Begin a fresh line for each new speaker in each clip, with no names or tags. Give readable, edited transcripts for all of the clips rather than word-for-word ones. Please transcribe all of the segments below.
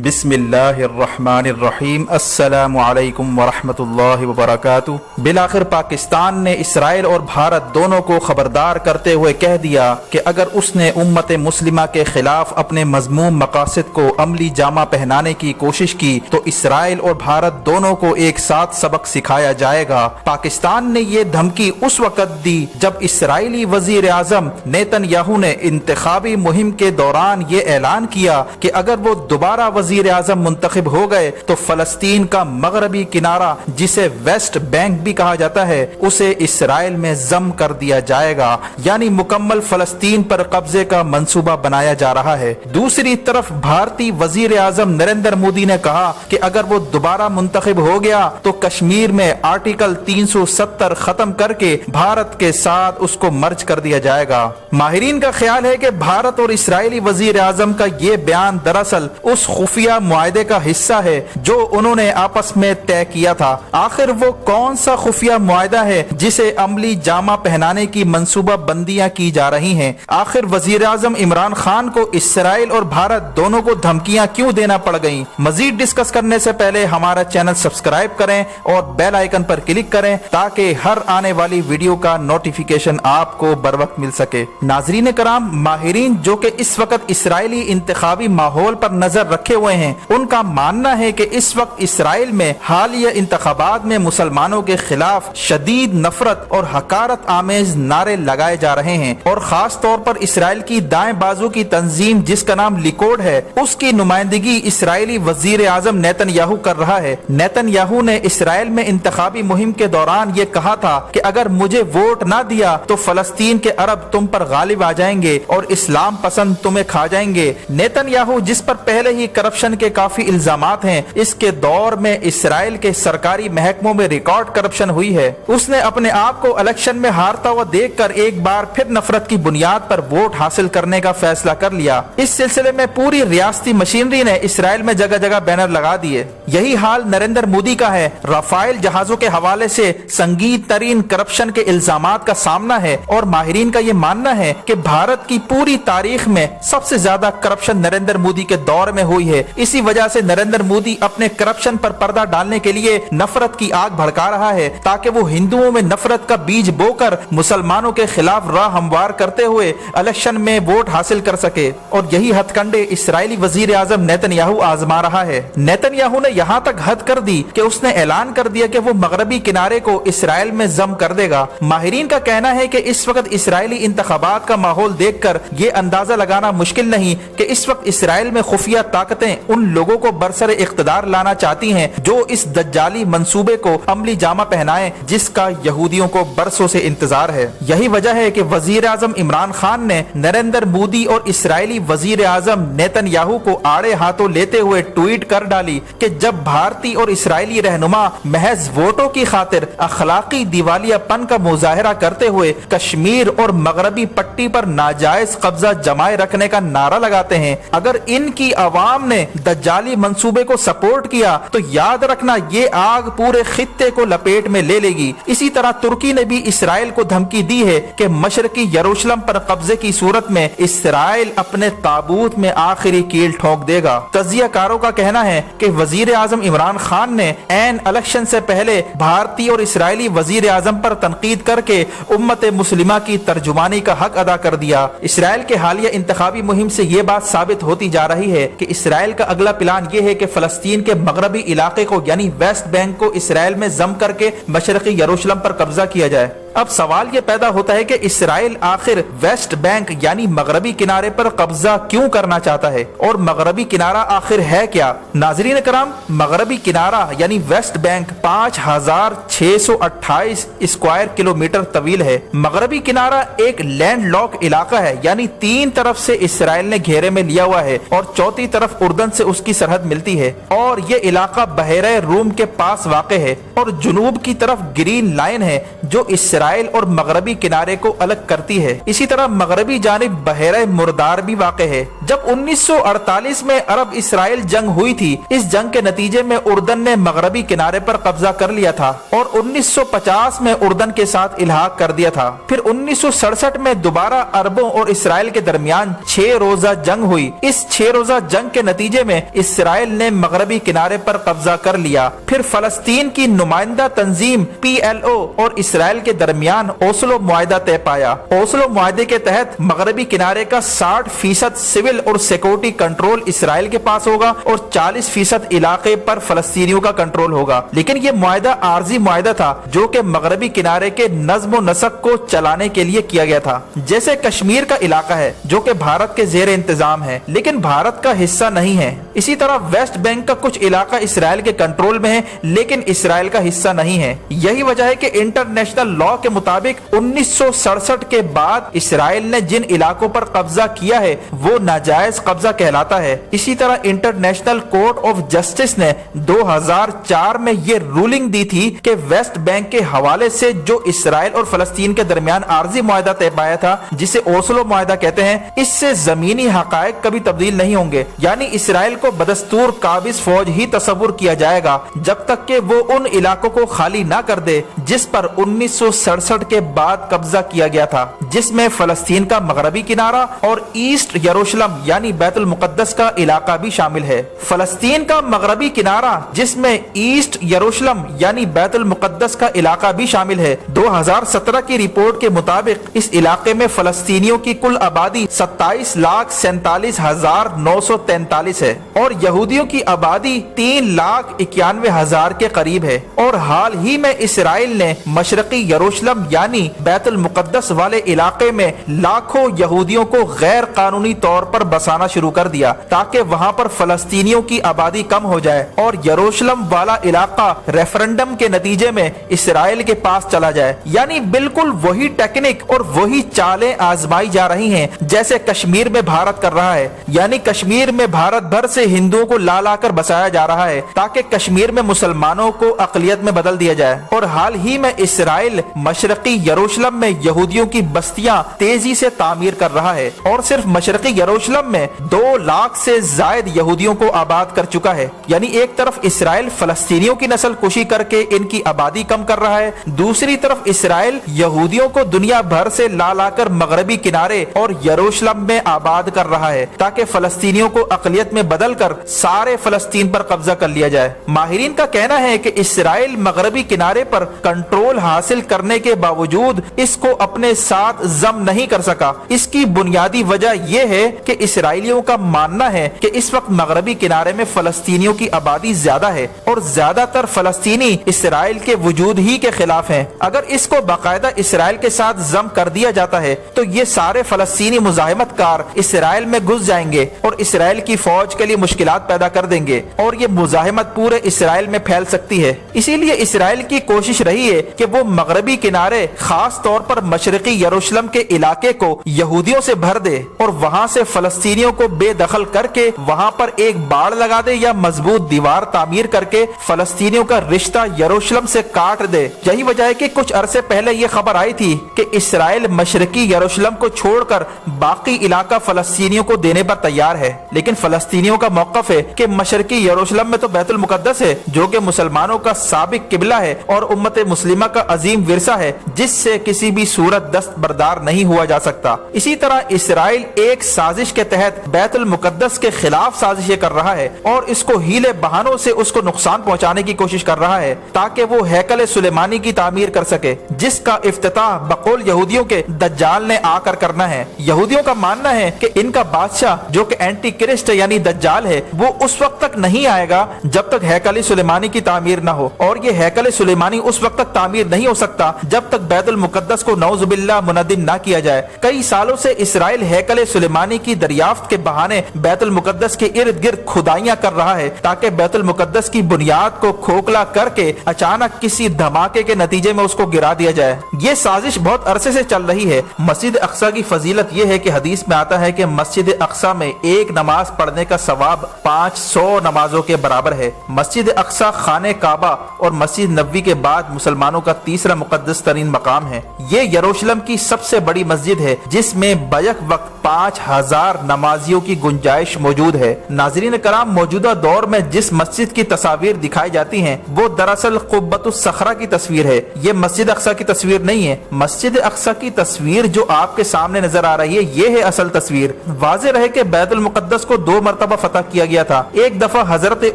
بسم اللہ الرحمن الرحیم السلام علیکم ورحمۃ اللہ وبرکاتہ۔ بالآخر پاکستان نے اسرائیل اور بھارت دونوں کو خبردار کرتے ہوئے کہہ دیا کہ اگر اس نے امت مسلمہ کے خلاف اپنے مذموم مقاصد کو عملی جامہ پہنانے کی کوشش کی تو اسرائیل اور بھارت دونوں کو ایک ساتھ سبق سکھایا جائے گا۔ پاکستان نے یہ دھمکی اس وقت دی جب اسرائیلی وزیر اعظم نیتن یاہو نے انتخابی مہم کے دوران یہ اعلان کیا کہ اگر وہ دوبارہ وزیر اعظم منتخب ہو گئے تو فلسطین کا مغربی کنارہ جسے ویسٹ بینک بھی کہا جاتا ہے اسے اسرائیل میں ضم کر دیا جائے گا، یعنی مکمل فلسطین پر قبضے کا منصوبہ بنایا جا رہا ہے۔ دوسری طرف بھارتی وزیر اعظم نریندر مودی نے کہا کہ اگر وہ دوبارہ منتخب ہو گیا تو کشمیر میں آرٹیکل 370 ختم کر کے بھارت کے ساتھ اس کو مرج کر دیا جائے گا۔ ماہرین کا خیال ہے کہ بھارت اور اسرائیلی وزیر اعظم کا یہ بیان دراصل اس خفیہ معاہدے کا حصہ ہے جو انہوں نے آپس میں طے کیا تھا۔ آخر وہ کون سا خفیہ معاہدہ ہے جسے عملی جامہ پہنانے کی منصوبہ بندیاں کی جا رہی ہیں؟ آخر وزیر اعظم عمران خان کو اسرائیل اور بھارت دونوں کو دھمکیاں کیوں دینا پڑ گئیں؟ مزید ڈسکس کرنے سے پہلے ہمارا چینل سبسکرائب کریں اور بیل آئیکن پر کلک کریں تاکہ ہر آنے والی ویڈیو کا نوٹیفیکیشن آپ کو بر وقت مل سکے۔ ناظرین کرام، ماہرین جو کہ اس وقت اسرائیلی انتخابی ماحول پر نظر رکھے ہوئے ہیں، ان کا ماننا ہے کہ اس وقت اسرائیل میں حالیہ انتخابات میں مسلمانوں کے خلاف شدید نفرت اور حقارت آمیز نعرے لگائے جا رہے ہیں، اور خاص طور پر اسرائیل کی دائیں بازو کی تنظیم جس کا نام لیکوڈ ہے، اس کی نمائندگی اسرائیلی وزیر اعظم نیتن یاہو کر رہا ہے۔ نیتن یاہو نے اسرائیل میں انتخابی مہم کے دوران یہ کہا تھا کہ اگر مجھے ووٹ نہ دیا تو فلسطین کے عرب تم پر غالب آ جائیں گے اور اسلام پسند تمہیں کھا جائیں گے۔ نیتن یاہو جس پر پہلے ہی کرپشن کے کافی الزامات ہیں، اس کے دور میں اسرائیل کے سرکاری محکموں میں ریکارڈ کرپشن ہوئی ہے۔ اس نے اپنے آپ کو الیکشن میں ہارتا ہوا دیکھ کر ایک بار پھر نفرت کی بنیاد پر ووٹ حاصل کرنے کا فیصلہ کر لیا۔ اس سلسلے میں پوری ریاستی مشینری نے اسرائیل میں جگہ جگہ بینر لگا دیے۔ یہی حال نریندر مودی کا ہے۔ رافائل جہازوں کے حوالے سے سنگین ترین کرپشن کے الزامات کا سامنا ہے، اور ماہرین کا یہ ماننا ہے کہ بھارت کی پوری تاریخ میں سب سے زیادہ کرپشن نریندر مودی کے دور میں ہوئی ہے۔ اسی وجہ سے نریندر مودی اپنے کرپشن پر پردہ ڈالنے کے لیے نفرت کی آگ بھڑکا رہا ہے تاکہ وہ ہندوؤں میں نفرت کا بیج بو کر مسلمانوں کے خلاف راہ ہموار کرتے ہوئے الیکشن میں ووٹ حاصل کر سکے، اور یہی ہتھ کنڈے اسرائیلی وزیر اعظم نیتن یاہو آزما رہا ہے۔ نیتن یاہو نے یہاں تک حد کر دی کہ اس نے اعلان کر دیا کہ وہ مغربی کنارے کو اسرائیل میں ضم کر دے گا۔ ماہرین کا کہنا ہے کہ اس وقت اسرائیلی انتخابات کا ماحول دیکھ کر یہ اندازہ لگانا مشکل نہیں کہ اس وقت اسرائیل میں خفیہ طاقتیں ان لوگوں کو برسر اقتدار لانا چاہتی ہیں جو اس دجالی منصوبے کو عملی جامہ پہنائیں جس کا یہودیوں کو برسوں سے انتظار ہے۔ یہی وجہ ہے کہ وزیر اعظم عمران خان نے نریندر مودی اور اسرائیلی وزیر اعظم نیتن یاہو کو آڑے ہاتھوں لیتے ہوئے ٹویٹ کر ڈالی کہ جب بھارتی اور اسرائیلی رہنما محض ووٹوں کی خاطر اخلاقی دیوالیہ پن کا مظاہرہ کرتے ہوئے کشمیر اور مغربی پٹی پر ناجائز قبضہ جمائے رکھنے کا نعرہ لگاتے ہیں، اگر ان کی عوام نے دجالی منصوبے کو سپورٹ کیا تو یاد رکھنا یہ آگ پورے خطے کو لپیٹ میں لے لے گی۔ اسی طرح ترکی نے بھی اسرائیل کو دھمکی دی ہے کہ مشرقی یروشلم پر قبضے کی صورت میں اسرائیل اپنے تابوت میں آخری کیل ٹھونک دے گا۔ تجزیہ کاروں کا کہنا ہے کہ وزیر اعظم عمران خان نے عین الیکشن سے پہلے بھارتی اور اسرائیلی وزیر اعظم پر تنقید کر کے امت مسلمہ کی ترجمانی کا حق ادا کر دیا۔ اسرائیل کے حالیہ انتخابی مہم سے یہ بات ثابت ہوتی جا رہی ہے کہ اسرائیل کا اگلا پلان یہ ہے کہ فلسطین کے مغربی علاقے کو یعنی ویسٹ بینک کو اسرائیل میں ضم کر کے مشرقی یروشلم پر قبضہ کیا جائے۔ اب سوال یہ پیدا ہوتا ہے کہ اسرائیل آخر ویسٹ بینک یعنی مغربی کنارے پر قبضہ کیوں کرنا چاہتا ہے، اور مغربی کنارہ آخر ہے کیا؟ ناظرین کرام، مغربی کنارہ یعنی ویسٹ بینک 5628 اسکوائر کلومیٹر طویل ہے۔ مغربی کنارہ ایک لینڈ لاک علاقہ ہے، یعنی تین طرف سے اسرائیل نے گھیرے میں لیا ہوا ہے اور چوتھی طرف اردن سے اس کی سرحد ملتی ہے، اور یہ علاقہ بحیرہ روم کے پاس واقع ہے، اور جنوب کی طرف گرین لائن ہے جو اسرائیل اور مغربی کنارے کو الگ کرتی ہے۔ اسی طرح مغربی جانب بحیرہ مردار بھی واقع ہے۔ जब 1948 में अरब इसराइल जंग हुई थी, इस जंग के नतीजे में उर्दन ने मगरबी किनारे पर कब्जा कर लिया था और 1950 में उर्दन के साथ इल्हाक कर दिया था। फिर 1967 में दोबारा अरबों और इसराइल के दरमियान 6 रोजा जंग हुई। इस 6 रोजा जंग के नतीजे में इसराइल ने मगरबी किनारे पर कब्जा कर लिया। फिर फलस्तीन की नुमाइंदा तंजीम PLO और इसराइल के दरमियान ओस्लो मुआहदा तय पाया। ओस्लो मुआहदे के तहत मगरबी किनारे का 60% सिविल और सिक्योरिटी कंट्रोल इसराइल के पास होगा और 40% इलाके पर फलस्तीनियों का कंट्रोल होगा। लेकिन ये मुआहदा आर्जी मुआहदा था जो कि मगरबी किनारे के नज्म व नसक को चलाने के लिए किया गया था। जैसे कश्मीर का इलाका है जो कि भारत के जेर इंतजाम है लेकिन भारत का हिस्सा नहीं है, इसी तरह वेस्ट बैंक का कुछ इलाका इसराइल के कंट्रोल में है लेकिन इसराइल का हिस्सा नहीं है। यही वजह है कि इंटरनेशनल लॉ के मुताबिक 1967 के बाद इसराइल ने जिन इलाकों पर कब्जा किया है वो नाजायज कब्जा कहलाता है। इसी तरह इंटरनेशनल कोर्ट ऑफ जस्टिस ने 2004 में ये रूलिंग दी थी कि वेस्ट बैंक के हवाले से जो इसराइल और फलस्तीन के दरमियान आर्जी मुआहदा तय पाया था जिसे ओस्लो मुआहदा कहते हैं, इससे जमीनी हकायक कभी तब्दील नहीं होंगे। यानी इसराइल को बदस्तूर काबिज फौज ही तस्वुर किया जाएगा जब तक कि वो उन इलाकों को खाली ना कर दे जिस पर 1967 के बाद कब्जा किया गया था, जिसमें फलस्तीन का मगरबी किनारा और ईस्ट यरूशलेम यानी बैतुल मुकद्दस का इलाका भी शामिल है। फलस्तीन का मगरबी किनारा जिसमें ईस्ट यरूशलेम यानी बैतुल मुकद्दस का इलाका भी शामिल है। 2017 की रिपोर्ट के मुताबिक इस इलाके में फलस्तीनियों की कुल आबादी 27,47,943 है और यहूदियों की आबादी 3,91,000 के करीब है। और हाल ही में इसराइल ने मशरकी यरूशलेम यानी बैतुल मुकद्दस वाले इलाके में लाखों यहूदियों को गैर कानूनी तौर पर बसाना शुरू कर दिया ताकि वहाँ पर फलस्तीनियों की आबादी कम हो जाए और यरूशलेम वाला इलाका रेफरेंडम के नतीजे में इसराइल के पास चला जाए। यानी बिल्कुल वही टेक्निक और वही चालें आजमाई जा रही हैं जैसे कश्मीर में भारत कर रहा है। यानी कश्मीर में भारत भर से हिंदुओं को ला ला कर बसाया जा रहा है ताकि कश्मीर में मुसलमानों को अकलियत में बदल दिया जाए। और हाल ही में इसराइल मशरकी यरूशलेम में यहूदियों की बस्तियां तेजी से तामीर कर रहा है और सिर्फ मशरकी यरूशलेम में 2 लाख से जायद यहूदियों को आबाद कर चुका है। यानी एक तरफ इसराइल फलस्तीनियों की नस्ल कुशी करके इनकी आबादी कम कर रहा है, दूसरी तरफ इसराइल यहूदियों को दुनिया भर से ला लाकर मगरबी किनारे और यरूशलेम में आबाद कर रहा है ताकि फलस्तीनियों को अकलियत में बदल कर सारे फलस्तीन पर कब्जा कर लिया जाए। माहिरीन का कहना है कि इसराइल मगरबी किनारे पर कंट्रोल हासिल करने के बावजूद इसको अपने साथ जम नहीं कर सका। इसकी बुनियादी वजह यह है कि इसराइलियों का मानना है कि इस वक्त मगरबी किनारे में फलस्तीनियों की आबादी ज्यादा है और ज्यादातर फलस्तीनी इसराइल के वजूद ही के खिलाफ हैं। अगर इसको बाकायदा इसराइल के साथ जम कर दिया जाता है तो ये सारे फलस्तीनी मुजाहिमत कार इसराइल में घुस जाएंगे और इसराइल की फौज के लिए मुश्किलात पैदा कर देंगे और ये मुजाहिमत पूरे इसराइल में फैल सकती है। इसीलिए इसराइल की कोशिश रही है कि वो मगरबी किनारे खास तौर पर मशरकी यरूशलेम के इलाके को यहूदियों से भर दे और वहाँ से फलस्तीनियों को बेदखल करके वहाँ पर एक बाड़ लगा दे या मजबूत दीवार तामीर करके फलस्तीनियों का रिश्ता यरूशलेम से काट दे। यही वजह है कि कुछ अरसे पहले ये खबर आई थी कि इसराइल मशरकी यरूशलेम को छोड़कर बाकी इलाका फलस्तीनियों को देने पर तैयार है, लेकिन फलस्तीनियों का मौकफ है कि मशरकी यरूशलेम में तो बैतुल मुकद्दस है जो कि मुसलमानों का साबिक किबला है और उम्मत मुस्लिमा का अजीम विरसा है जिससे किसी भी सूरत दस्तबरदार नहीं हुआ जा सकता। इसी तरह इसराइल एक साजिश के तहत बैतुल मुकद्दस के खिलाफ साजिशें कर रहा है और इसको हीले बहानों से उसको नुकसान पहुंचाने की कोशिश कर रहा है ताकि वो हैकल सुलेमानी की तामीर कर सके जिसका इफ्तिताह बकौल यहूदियों के दज्जाल ने आकर करना है। यहूदियों का मानना है कि इनका बादशाह जो कि एंटी क्रिस्ट यानी दज्जाल है वो उस वक्त तक नहीं आएगा जब तक हैकल सुलेमानी की तामीर न हो और ये हैकल सुलेमानी उस वक्त तक तामीर नहीं हो सकता जब तक बैतुल मुकद्दस को नौजुबिल्लाह मुनद्दिन ना किया जाए। कई सालों से इसराइल हैकल सुलेमानी की दरियाफ्त के बहाने बैतुल मुकद्दस के इर्द गिर्द खुदाइयां कर रहा है ताकि बैतुल मुकद्दस की बुनियाद को खोखला करके अचानक किसी धमाके के नतीजे में उसको गिरा दिया जाए। ये साजिश बहुत अरसे से चल रही है। मस्जिद अक्सा की फजीलत यह है कि हदीस में आता है कि मस्जिद अक्सा में एक नमाज पढ़ने का सवाब सवाब 500 नमाजों के बराबर है। मस्जिद अक्सा खाने काबा और मस्जिद नबवी के बाद मुसलमानों का तीसरा मुकद्दस तरीन मकाम है। ये यरूशलेम की सबसे बड़ी मस्जिद है जिसमें बैक वक्त 5000 नमाजियों की गुंजाइश मौजूद है। नाज़रीन कराम, मौजूदा दौर में जिस मस्जिद की तस्वीर दिखाई जाती हैं वो दरअसल कुब्बतुस सखरा की तस्वीर है। ये मस्जिद अक्सा की तस्वीर नहीं है। मस्जिद अक्सा की तस्वीर जो आपके सामने नजर आ रही है ये है असल तस्वीर। वाज़ेह रहे कि बैतुल मुक़द्दस को 2 मरतबा फतह किया गया था। एक दफा हजरत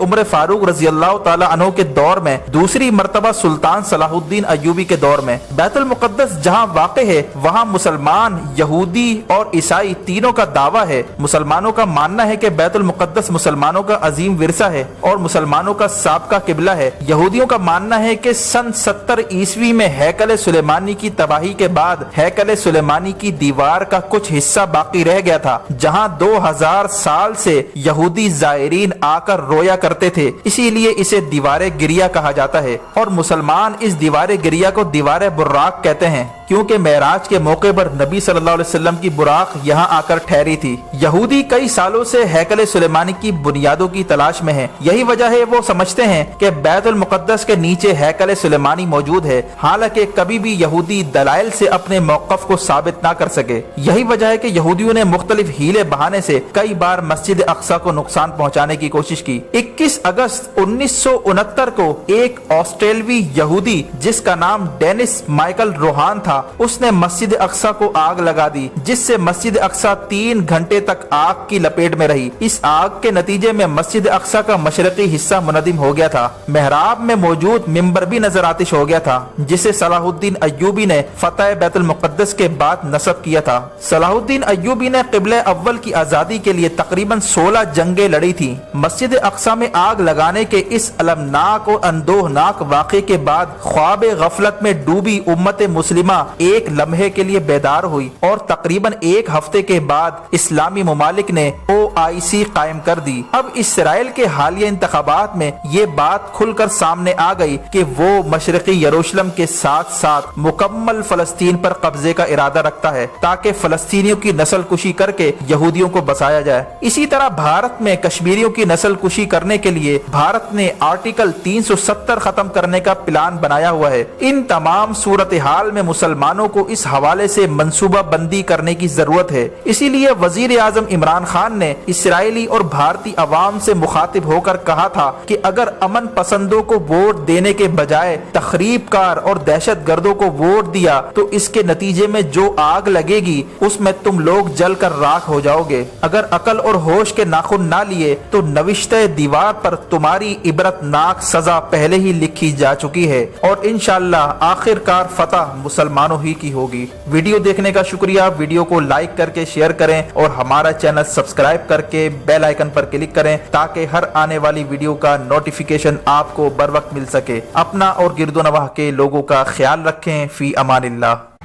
उमर फारूक रज़ी अल्लाह ताला अन्हु के दौर में, दूसरी मरतबा सुल्तान सलाहुद्दीन अय्यूबी के दौर में। बैतुल मुक़द्दस जहाँ वाक़े है वहाँ मुसलमान, यहूदी और ईसाई तीनों का दावा है। मुसलमानों का मानना है कि बैतुल मुक़द्दस मुसलमानों का अजीम विरसा है और मुसलमानों का साबका किबला है। यहूदियों का मानना है कि सन 70 ईस्वी में हैकल सुलेमानी की तबाही के बाद हैकल सुलेमानी की दीवार का कुछ हिस्सा बाकी रह गया था जहां 2000 साल से यहूदी जायरीन आकर रोया करते थे, इसीलिए इसे दीवारे गिरिया कहा जाता है। और मुसलमान इस दीवारे गिरिया को दीवारे बुर्राक कहते हैं क्योंकि मेराज के मौके पर नबी सल्लल्लाहु अलैहि वसल्लम की बुराक यहाँ आकर ठहरी थी। यहूदी कई सालों से हैकल सुलेमानी की बुनियादों की तलाश में हैं। यही वजह है वो समझते हैं कि बैतुल मुक़द्दस के नीचे हैकल सुलेमानी मौजूद है, हालांकि कभी भी यहूदी दलाइल से अपने मौक़िफ़ को साबित ना कर सके। यही वजह है कि यहूदियों ने मुख्तलिफ हीले बहाने से कई बार मस्जिद अक्सा को नुकसान पहुँचाने की कोशिश की। 21 अगस्त 1969 को एक ऑस्ट्रेलवी यहूदी जिसका नाम डेनिस माइकल रोहान था, उसने मस्जिद अक्सा को आग लगा दी, जिससे मस्जिद अक्सा 3 घंटे तक आग की लपेट में रही। इस आग के नतीजे में मस्जिद अक्सा का मशरकी हिस्सा मुनदिम हो गया था। मेहराब में मौजूद मिंबर भी नजर आतिश हो गया था, जिसे सलाहुद्दीन अय्यूबी ने फतह बैतुल मुक़द्दस के बाद नस्ब किया था। सलाहुद्दीन अय्यूबी ने क़िबला अव्वल की आजादी के लिए तकरीबन 16 जंगें लड़ी थी। मस्जिद अक्सा में आग लगाने के इस अलमनाक और अंदोहनाक वाक़े के बाद ख्वाब गफलत में डूबी उम्मत मुस्लिमा एक लम्हे के लिए बेदार हुई और तकरीबन 1 हफ्ते के बाद इस्लामी मुमालिक ने OIC कायम कर दी। अब इसराइल के हालिया इंतखाबात में ये बात खुलकर सामने आ गई कि वो मशरकी यरूशलेम के साथ साथ मुकम्मल फलस्तीन पर कब्जे का इरादा रखता है ताकि फलस्तीनियों की नस्ल कुशी करके यहूदियों को बसाया जाए। इसी तरह भारत में कश्मीरियों की नस्ल कुशी करने के लिए भारत ने आर्टिकल 370 खत्म करने का प्लान बनाया हुआ है। इन तमाम सूरत हाल में मुसलमानों को इस हवाले से मंसूबा बंदी करने की जरूरत है। इसीलिए वजीर आजम इमरान खान ने इसराइली और भारतीय अवाम से मुखातिब होकर कहा था कि अगर अमन पसंदों को वोट देने के बजाय तखरीबकार और दहशत गर्दों को वोट दिया तो इसके नतीजे में जो आग लगेगी उसमें तुम लोग जल कर राख हो जाओगे। अगर अकल और होश के नाखून ना लिए तो नविश्ते दीवार पर तुम्हारी इबरतनाक सजा पहले ही लिखी जा चुकी है और इंशाअल्लाह आखिरकार फतह मुसलमानों ही की होगी। वीडियो देखने का शुक्रिया। वीडियो को लाइक करके शेयर करें और हमारा चैनल सब्सक्राइब करके बेल आइकन पर क्लिक करें ताकि हर आने वाली वीडियो का नोटिफिकेशन आपको बर वक्त मिल सके। अपना और गिरदो नवाह के लोगों का ख्याल रखें। फी अमानिल्लाह।